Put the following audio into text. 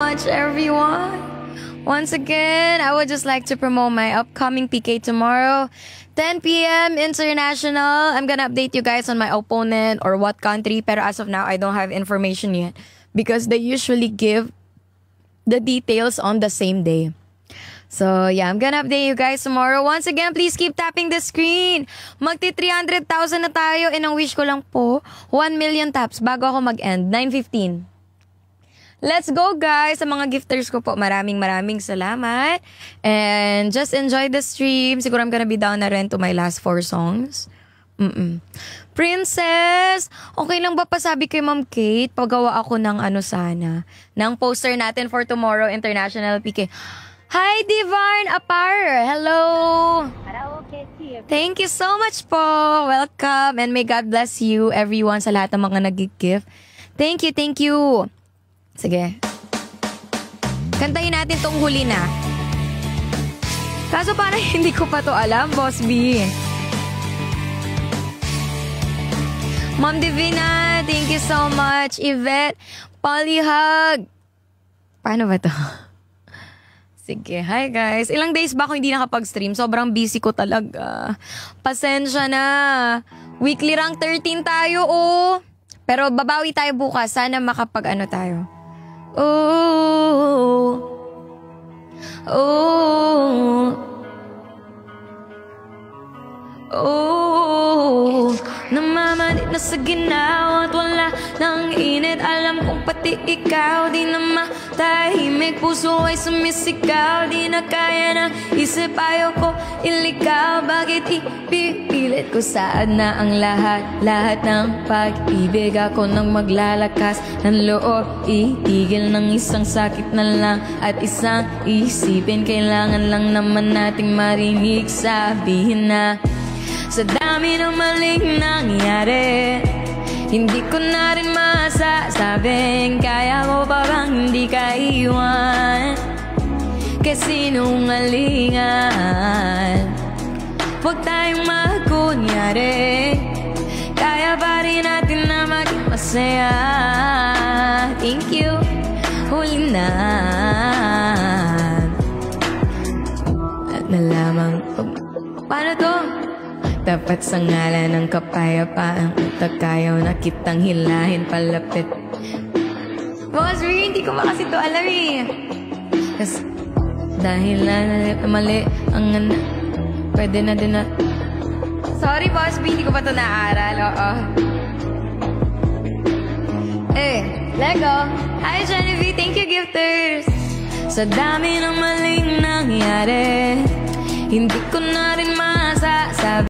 much, everyone. Once again, I would just like to promote my upcoming PK tomorrow, 10 p.m. International. I'm gonna update you guys on my opponent or what country, pero as of now, I don't have information yet because they usually give the details on the same day. So, yeah, I'm gonna update you guys tomorrow. Once again, please keep tapping the screen. Magti 300,000 na tayo. And ang wish ko lang po, 1 million taps bago ako mag-end. 9:15. Let's go, guys! Sa mga gifters ko po, maraming salamat. And just enjoy the stream. Siguro I'm gonna be down na rin to my last 4 songs. Princess! Okay lang ba pasabi kay Ma'am Kate? Pagawa ako ng sana. Ng poster natin for tomorrow, International PK. Hi, Divarn Apar! Hello! Thank you so much po! Welcome! And may God bless you, everyone, sa lahat ng mga nag-gift. Thank you, thank you! Sige. Kantahin natin tong huli na. Kaso parang hindi ko pa to alam, Boss B. Ma'am Divina, thank you so much. Yvette, Polyhug. Paano ba to? Sige, hi guys. Ilang days ba ako hindi nakapag-stream? Sobrang busy ko talaga. Pasensya na. Weekly rank 13 tayo, oh. Pero babawi tayo bukas. Sana makapag-ano tayo. Oh. Oh. Oh. Namamanit na sa ginaw at wala nang init. Alam kong pati ikaw di na matahimik. Puso ay sumisigaw, di na kaya na isip. Ayaw ko iligaw, bakit ipipilit ko? Saan na ang lahat ng pag-ibig? Ako nang maglalakas ng loob, itigil ng isang sakit na lang at isang isipin. Kailangan lang naman nating marinig, sabihin na sa dami ng maling nangyari, hindi ko na rin masasabing kaya ko pa bang hindi ka iwan. Kasi sinungalingan, huwag tayong magkunyari, kaya pa rin natin na maging masaya. Thank you, huli na. At nalamang paano to? Dapat sa ngalan ng kapayapaan utak ayaw na kitang hilahin palapit. Boss Rin, hindi ko makasi to alam eh. Kasi dahil na mali ang pwede na din na. Sorry Boss B, hindi ko pa to naaral. Oo. Lego. Hi Genevieve, thank you gifters. Sa dami ng maling nangyari, hindi ko na rin masasabi